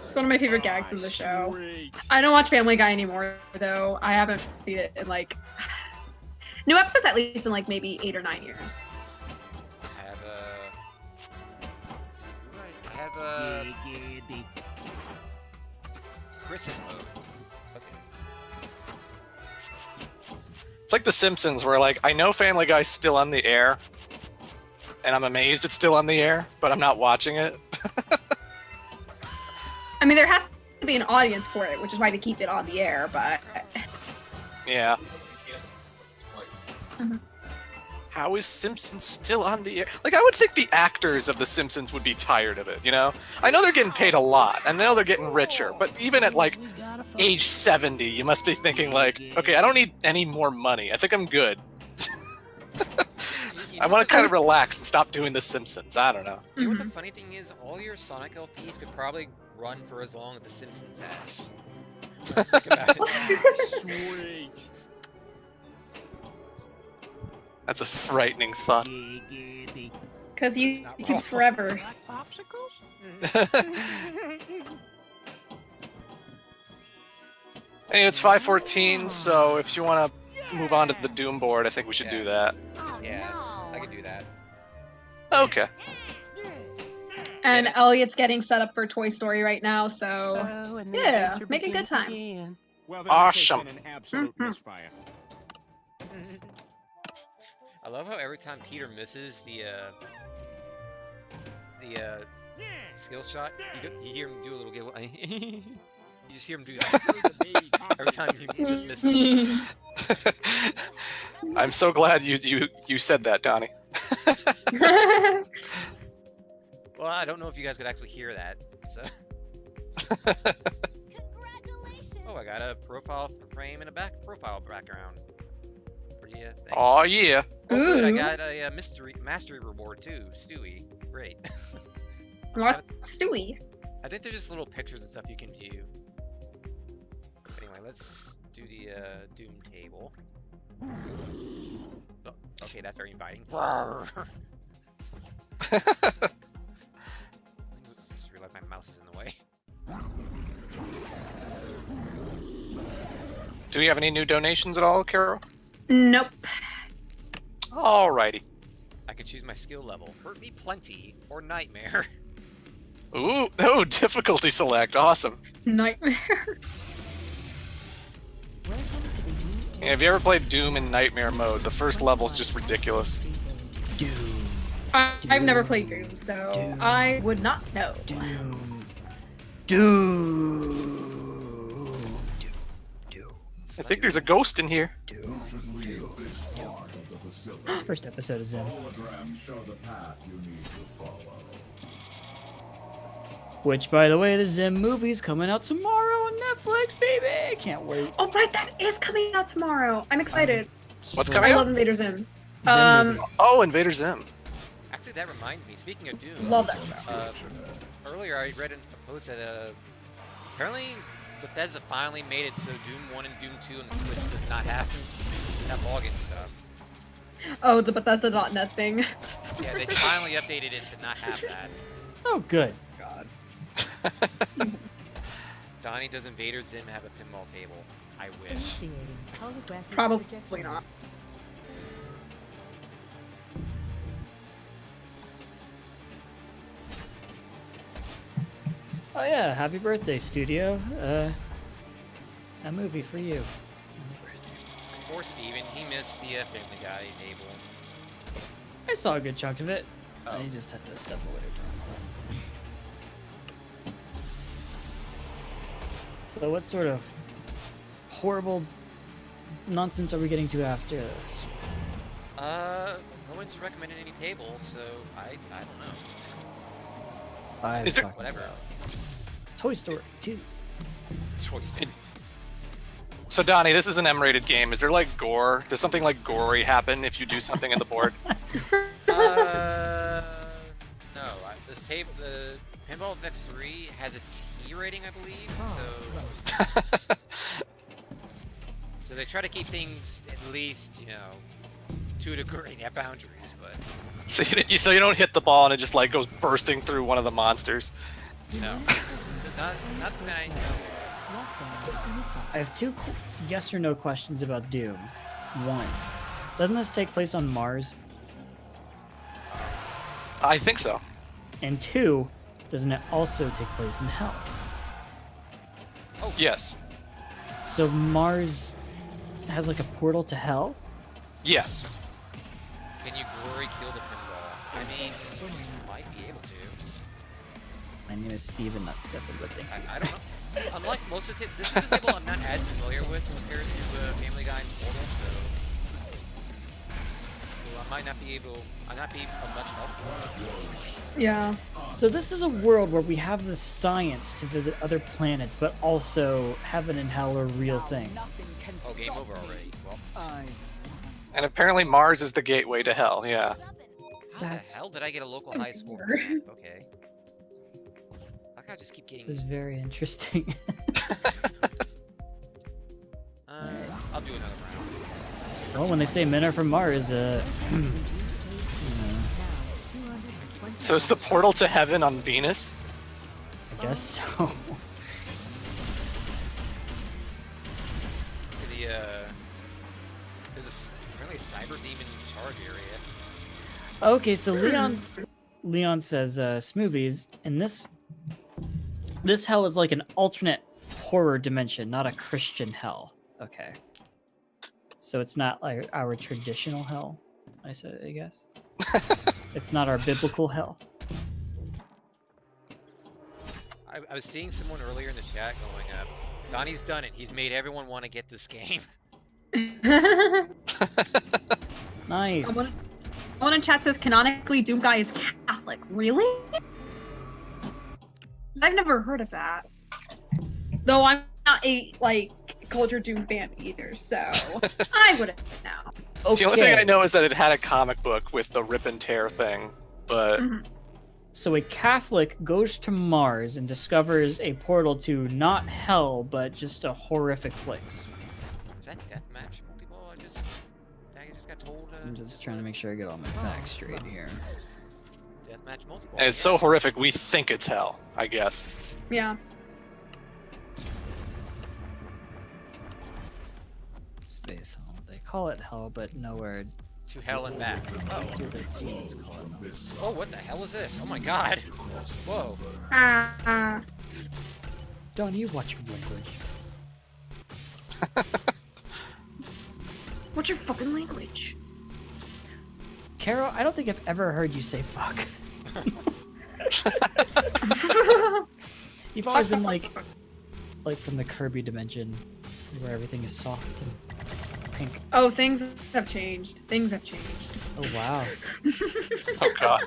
It's one of my favorite gags in the show. Sweet. I don't watch Family Guy anymore, though. I haven't seen it in like new episodes at least in like maybe 8 or 9 years. I have let's see, who do I have Chris's mode. Okay. It's like The Simpsons, where like I know Family Guy's still on the air, and I'm amazed it's still on the air, but I'm not watching it. I mean, there has to be an audience for it, which is why they keep it on the air. But Yeah. Mhm. How is Simpsons still on the air? Like, I would think the actors of The Simpsons would be tired of it, you know? I know they're getting paid a lot, and I know they're getting richer, but even at, like, age 70, you must be thinking, like, okay, I don't need any more money. I think I'm good. I want to kind of relax and stop doing The Simpsons. I don't know. You know what the funny thing is? All your Sonic LPs could probably run for as long as The Simpsons has. Think about it. Sweet. That's a frightening thought. because you not takes wrong. forever. Anyway, it's 5:14, so if you want to move on to the Doom board, I think we should do that. Oh, Yeah, no. I could do that. Okay. And Yeah. Elliot's getting set up for Toy Story right now, so yeah, make a good time. Well, then Awesome. it's been an absolute Mhm. misfire. I love how every time Peter misses the skill shot, you hear him do a little giggle. You just hear him do that every time he just misses. I'm so glad you said that, Donnie. Well, I don't know if you guys could actually hear that. So, Congratulations. oh, I got a profile frame and a profile background. Pretty thing. Oh yeah. Oh, good. I Ooh. got a mastery reward too. Stewie, great. What? Stewie. I think they're just little pictures and stuff you can view. Anyway, let's do the Doom table. Oh, okay, that's very inviting. Just realized my mouse is in the way. Do we have any new donations at all, Caro? Nope. Alrighty. I could choose my skill level. Hurt me plenty or nightmare. Ooh, oh, difficulty select. Awesome. Nightmare. Welcome to the Yeah, have you ever played Doom in Nightmare mode? The first level's just ridiculous. Doom. I've never played Doom, so Doom. I would not know. Doom. Doom. I think there's a ghost in here. Doom. This first episode is in. Which, by the way, the Zim movie's coming out tomorrow on Netflix, baby! Can't wait. Oh, right, that is coming out tomorrow. I'm excited. What's I coming love out? Invader Zim. Zim movie. Oh, Invader Zim. Actually, that reminds me. Speaking of Doom, Love that show. earlier I read a post that apparently Bethesda finally made it so Doom 1 and Doom 2 on the Switch does not have login stuff. Oh, the Bethesda.net thing. Yeah, they finally updated it to not have that. Oh, good. God. Donnie, does Invader Zim have a pinball table? I wish. initiating holographic Probably projections. not. Oh yeah, happy birthday, studio. A movie for you. Poor Steven, he missed the Family Guy table. I saw a good chunk of it. I just had to step away from it. So what sort of horrible nonsense are we getting to after this? No one's recommended any tables, so I don't know. Is there- talking Whatever. about Toy Story 2. Toy Story. So Donnie, this is an M-rated game. Is there like gore? Does something like gory happen if you do something in the board? No. The Pinball FX3 has a T rating, I believe. So they try to keep things at least, to a degree, they have boundaries, but So you don't hit the ball and it just like goes bursting through one of the monsters. no. Not that I know. I have two yes or no questions about Doom. One, doesn't this take place on Mars? I think so. And two, doesn't it also take place in Hell? Yes. So Mars has like a portal to Hell? Yes. Can you glory kill the pinball? I mean, you might be able to. My name is Steven, not Stephen, but thank you. I don't know. Unlike most of the this is a table I'm not as familiar with compared to Family Guy and Portal, so I might not be able. I not be of much help. Yeah. So this is a world where we have the science to visit other planets, but also heaven and hell are real things. Oh, game over already. Well, And apparently Mars is the gateway to hell. Yeah. how That's- the hell did I get a local high score? for Weird. that? Okay. How can I just keep getting? This is very interesting. I'll do another round. Well, when they say men are from Mars, So is the portal to heaven on Venus? I guess so. There's apparently a cyber demon charge area. Okay, so Leon says Smoothies, and this hell is like an alternate horror dimension, not a Christian hell. Okay. So it's not like our traditional hell, I guess. It's not our biblical hell. I was seeing someone earlier in the chat going, Donnie's done it. He's made everyone want to get this game. Nice. Someone in chat says canonically Doom Guy is Catholic. Really? 'Cause I've never heard of that. Though I'm not a culture Doom fan either, so I wouldn't know. Okay. The only thing I know is that it had a comic book with the rip and tear thing, but Mhm. So a Catholic goes to Mars and discovers a portal to not hell, but just a horrific place. Is that deathmatch multi-ball? I just got told. I'm just trying to make sure I get all my facts straight here. Deathmatch multi-ball. and it's so horrific we think it's hell, I guess. Yeah. Space holiday call it hell, but nowhere To hell and back. Oh. do the demons call it. Oh, what the hell is this? Oh my god. Whoa. Donnie, you watch your language. What's your fucking language? Caro, I don't think I've ever heard you say fuck. You've always been like from the Kirby dimension, where everything is soft and pink. Oh, things have changed. Things have changed. Oh wow. Oh god.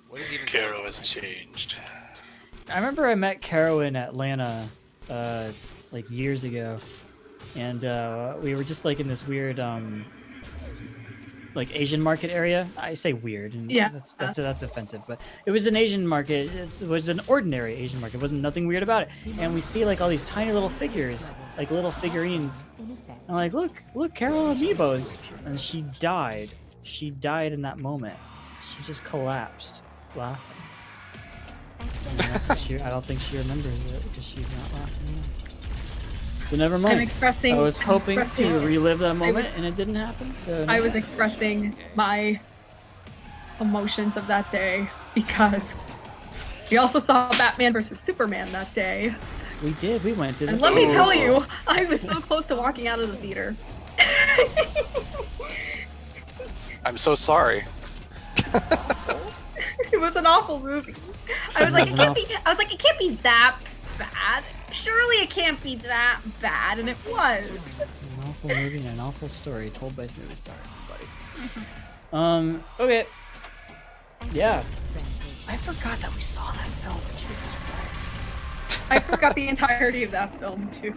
What is even Caro going has on? changed. I remember I met Caro in Atlanta, like years ago, and we were just like in this weird like Asian market area. I say weird, and Yeah. that's offensive, but it was an Asian market. It was an ordinary Asian market. It wasn't nothing weird about it. And we see like all these tiny little figures, like little figurines. I'm like, look, Carol Amiibos, and she died. She died in that moment. She just collapsed, laughing. And I don't think she remembers it because she's not laughing anymore. So never mind. I'm expressing. I was hoping expressing- to relive that moment, and it didn't happen. So I was never mind. expressing my emotions of that day because we also saw Batman versus Superman that day. We did. We went to the. And let me theater. tell you, I was so close to walking out of the theater. I'm so sorry. It was an awful movie. I was like, it can't be. I was like, it can't be that bad. Surely it can't be that bad, and it was. An awful movie and an awful story told by movie star, buddy. Okay. Yeah. I forgot that we saw that film. Jesus Christ. I forgot the entirety of that film too.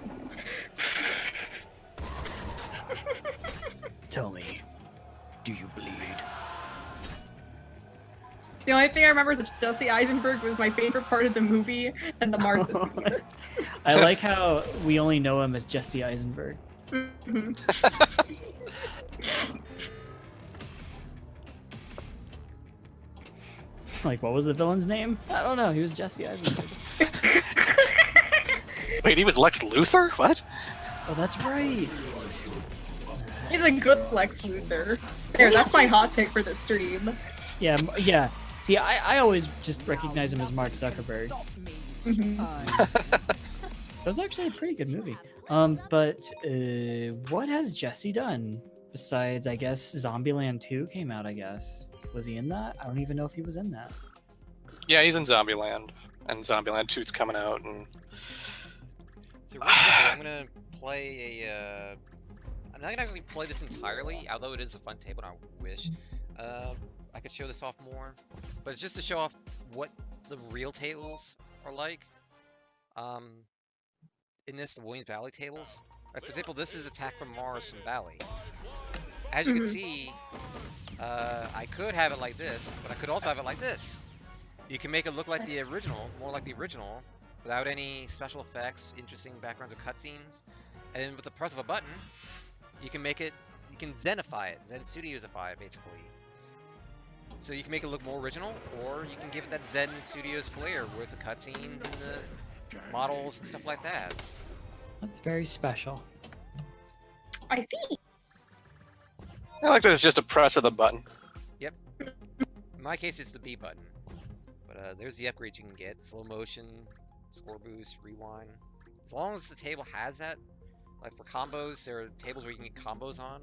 Tell me, do you bleed? The only thing I remember is that Jesse Eisenberg was my favorite part of the movie, and the Martha scene. I like how we only know him as Jesse Eisenberg. Mhm. Like, what was the villain's name? I don't know. He was Jesse Eisenberg. Wait, he was Lex Luthor? What? Oh, that's right. He's a good Lex Luthor. There, that's my hot take for the stream. Yeah, yeah. See, I always just recognize him as Mark Zuckerberg. Mhm. That was actually a pretty good movie. But what has Jesse done besides, I guess, Zombieland 2 came out? I guess was he in that? I don't even know if he was in that. Yeah, he's in Zombieland, and Zombieland 2's coming out, and So real quickly, I'm gonna play a. I'm not gonna actually play this entirely, although it is a fun table, and I wish I could show this off more. But it's just to show off what the real tables are like. In this, the Williams Valley tables. Right, for example, this is Attack from Mars from Valley. As you can see, I could have it like this, but I could also have it like this. You can make it look like the original, more like the original, without any special effects, interesting backgrounds or cutscenes. And with the press of a button, you can make it, you can Zenify it, Zen Studiosify it, basically. So you can make it look more original, or you can give it that Zen Studios flair with the cutscenes and the models and stuff like that. That's very special. I see. I like that it's just a press of the button. In my case, it's the B button. But there's the upgrades you can get. Slow motion, score boost, rewind. As long as the table has that, like for combos, there are tables where you can get combos on.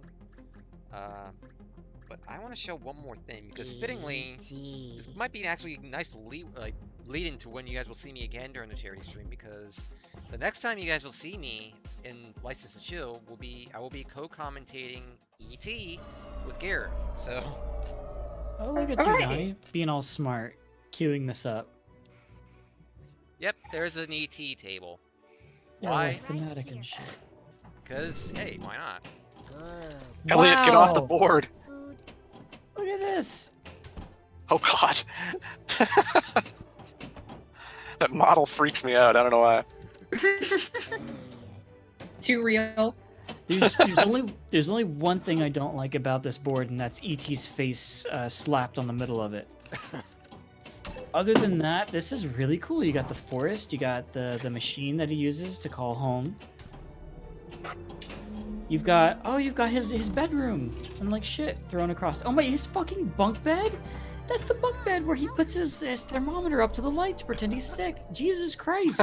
But I want to show one more thing, because fittingly, this might be actually nice lead into when you guys will see me again during the charity stream, because the next time you guys will see me in License to Chill I will be co-commentating ET with Gareth. So Oh, look at you, Alright. Donnie, being all smart, queuing this up. yep, there's an ET table. Yeah, Why? like thematic and shit. Because hey, why not? Elliot, get off the Wow. board. Look at this. Oh god. That model freaks me out. I don't know why. Too real. There's only one thing I don't like about this board, and that's ET's face slapped on the middle of it. other than that, this is really cool. You got the forest, you got the machine that he uses to call home. You've got his bedroom and like shit thrown across. Oh my, his fucking bunk bed? That's the bunk bed where he puts his thermometer up to the light to pretend he's sick. Jesus Christ.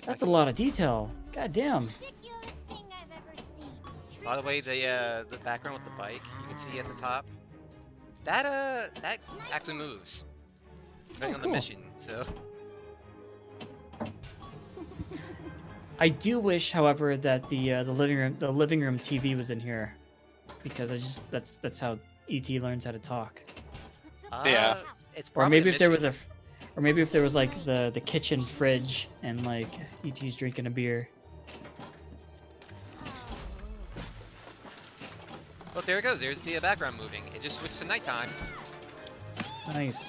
That's a lot of detail. God damn. By the way, the background with the bike, you can see at the top. That actually moves. Depending on the cool. mission, so. I do wish, however, that the living room TV was in here, because that's how ET learns how to talk. Yeah. It's Or probably maybe a if there was mission. or maybe if there was like the kitchen fridge and like ET's drinking a beer. Oh, there it goes. There's the background moving. It just switched to nighttime. Nice.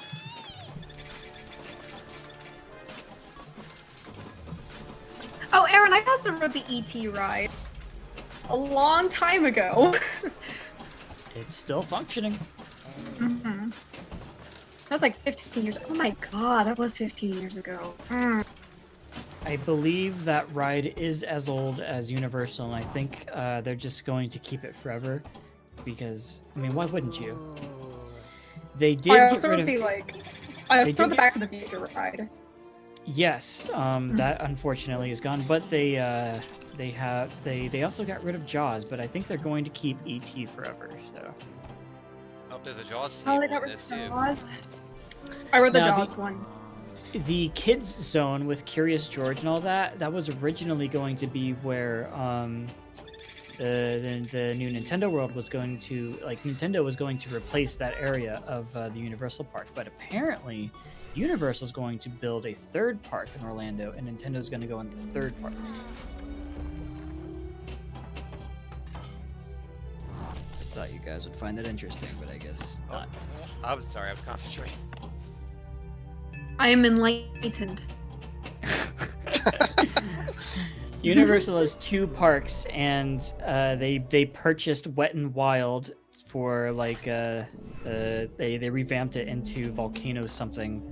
Oh, Aaron, I also rode the ET ride a long time ago. It's still functioning. Mm-hmm. That was like 15 years. Oh my god, that was 15 years ago. Mm. I believe that ride is as old as Universal, and I think they're just going to keep it forever. Because, I mean, why wouldn't you? They did I get also rid rode of... the I They also rode did the Back to the Future ride. Yes, that unfortunately is gone, but they also got rid of Jaws, but I think they're going to keep ET forever. So Oh, there's a Jaws Oh, table they got in rid of this too. Jaws. I rode the Now, Jaws one. the kids zone with Curious George and all that was originally going to be where the new Nintendo World was going to, like, Nintendo was going to replace that area of the Universal Park, but apparently Universal's going to build a third park in Orlando, and Nintendo's going to go in the third park. I thought you guys would find that interesting, but I guess not. I'm sorry, I was concentrating. I am enlightened. Universal has 2 parks, and they purchased Wet and Wild for like they revamped it into Volcano something.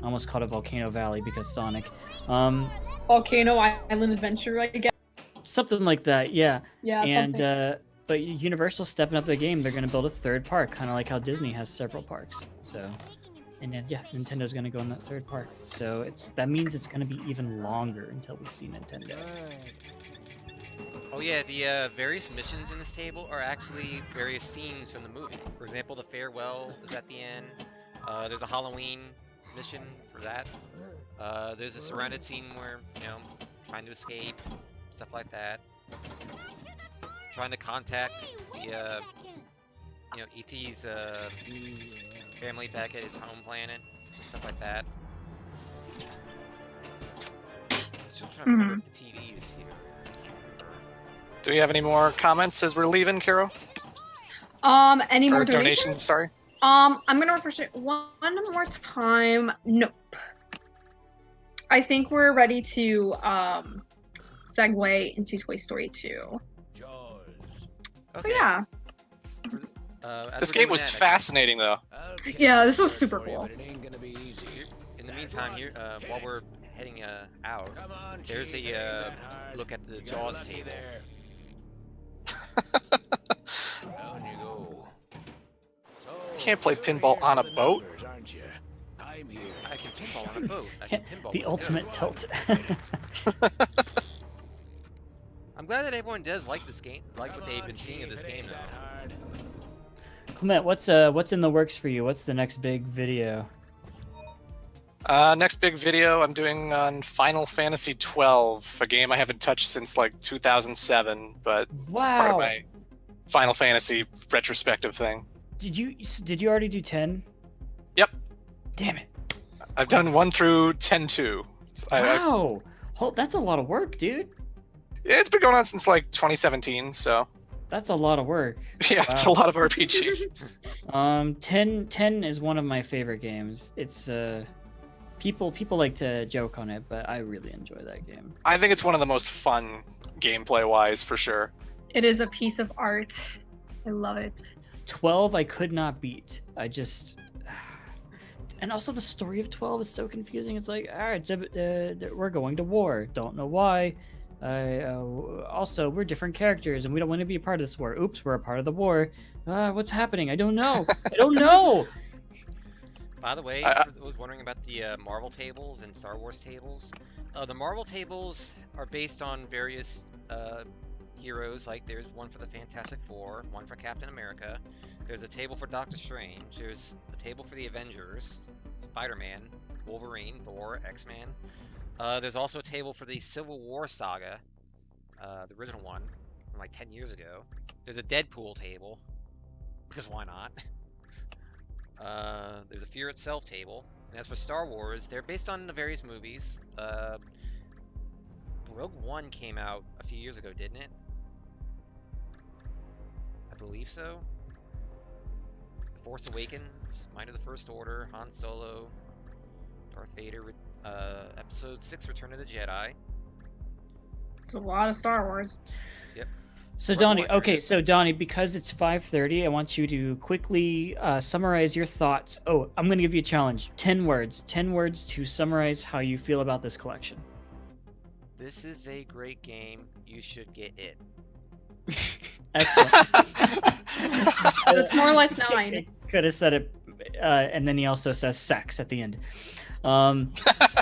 I almost called it Volcano Valley because Sonic. Volcano Island Adventure, I guess. Something like that, yeah. Yeah, And something. but Universal's stepping up the game. They're gonna build a 3rd park, kind of like how Disney has several parks. So, and then yeah, Nintendo's gonna go in that 3rd park. So that means it's gonna be even longer until we see Nintendo. Oh yeah, the various missions in this table are actually various scenes from the movie. For example, the farewell is at the end. There's a Halloween mission for that. There's a surrounded scene where, you know, trying to escape, stuff like that. Trying to contact the, you know, E.T.'s family back at his home planet, stuff like that. Still trying to remember if the TV is here. Do we have any more comments as we're leaving, Caro? Any more Or donations? donations, sorry. I'm gonna refresh it one more time. Nope. I think we're ready to segue into Toy Story 2. But yeah. As This we're game doing was that, fascinating, though. Yeah, this was super cool. In the meantime, here, while we're heading out, there's a look at the Jaws table. Can't play pinball on a boat. I can pinball on a boat. I can pinball The with a ultimate goat. tilt. I'm glad that everyone does like this game, like what they've been seeing of this game, though. Clement, what's in the works for you? What's the next big video? Next big video I'm doing on Final Fantasy 12, a game I haven't touched since like 2007, but it's part of Wow. my Final Fantasy retrospective thing. Did you already do 10? Yep. Damn it. I've done 1 through 10-2. Wow. That's a lot of work, dude. It's been going on since like 2017, so That's a lot of work. yeah, it's a Wow. lot of RPGs. 10 is one of my favorite games. It's people like to joke on it, but I really enjoy that game. I think it's one of the most fun gameplay-wise, for sure. It is a piece of art. I love it. 12 I could not beat. I just. And also the story of 12 is so confusing. It's like, all right, we're going to war. Don't know why. Also, we're different characters, and we don't want to be a part of this war. Oops, we're a part of the war. What's happening? I don't know. I don't know. By the way, for those wondering about the Marvel tables and Star Wars tables, the Marvel tables are based on various heroes. Like there's one for the Fantastic Four, one for Captain America. There's a table for Doctor Strange. There's a table for the Avengers, Spider-Man, Wolverine, Thor, X-Men. There's also a table for the Civil War saga, the original one, from like 10 years ago. There's a Deadpool table, because why not? There's a Fear Itself table. And as for Star Wars, they're based on the various movies. Rogue One came out a few years ago, didn't it? I believe so. The Force Awakens, Might of the First Order, Han Solo, Darth Vader, Episode 6, Return of the Jedi. It's a lot of Star Wars. Yep. So Donnie, okay, so Donnie, because it's 5:30, I want you to quickly summarize your thoughts. Oh, I'm going to give you a challenge. 10 words. 10 words to summarize how you feel about this collection. This is a great game. You should get it. Excellent. It's more like 9. Could have said it, and then he also says sex at the end.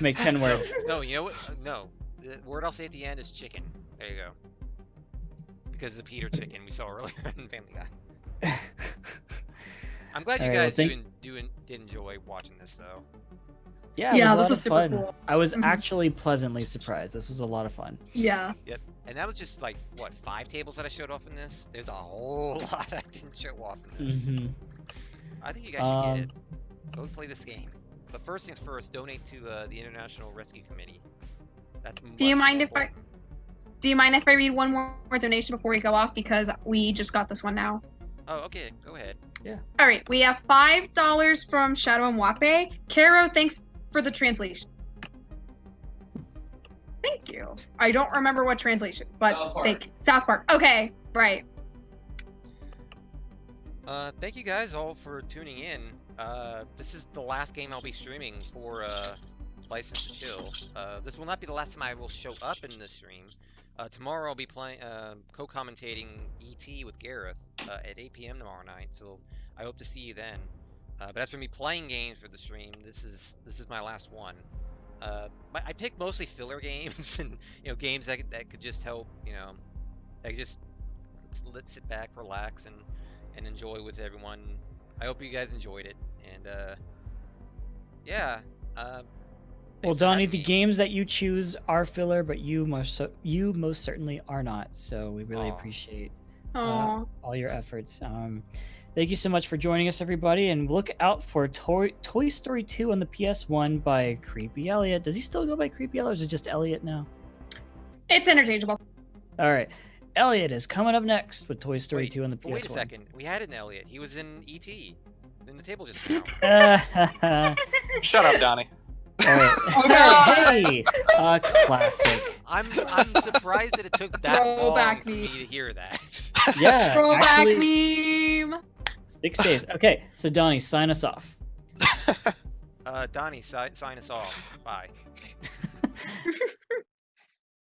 Make 10 words. No, you know what? No. The word I'll say at the end is chicken. There you go. Because the Peter chicken we saw earlier in Family Guy. I'm glad you guys did enjoy watching this, though. Yeah, Yeah, it was this a lot is of fun. super cool. I was Mhm. actually pleasantly surprised. This was a lot of fun. Yeah. Yep. And that was just like, what, 5 tables that I showed off in this? There's a whole lot I didn't show off in this. Mm-hmm. I think you guys should get it. Go play this game. But first things first, donate to the International Rescue Committee. That's Do you much mind more if I important. Do you mind if I read one more donation before we go off, because we just got this one now? Oh, okay. Go ahead. All right, we have $5 from Shadow and Wape. Caro, thanks for the translation. Thank you. I don't remember what translation, but thank you. South Park. Okay, right. Thank you guys all for tuning in. This is the last game I'll be streaming for License to Chill. This will not be the last time I will show up in the stream. Tomorrow I'll be playing, co-commentating ET with Gareth at 8 p.m. tomorrow night. So I hope to see you then. But as for me playing games for the stream, this is my last one. I picked mostly filler games and games that could just help that could just sit back, relax, and enjoy with everyone. I hope you guys enjoyed it, and yeah. Well, Thanks for Donnie, having the me. games that you choose are filler, but you most certainly are not. So we really Aw. appreciate Oh, all your efforts. Thank you so much for joining us, everybody, and look out for Toy Story 2 on the PS1 by Creepy Elliot. Does he still go by Creepy Elliot, or is it just Elliot now? it's interchangeable. All right, Elliot is coming up next with Toy Story Wait, 2 on the PS1. Wait a second. We had an Elliot. He was in E.T. in the table just now. Shut up, Donnie. All right. Oh, no. Hey, classic. I'm surprised that it took that long Throwback for me meme. to hear that. Yeah, Throwback actually, meme. 6 days. Okay, so Donnie, sign us off. Donnie, sign us off. Bye.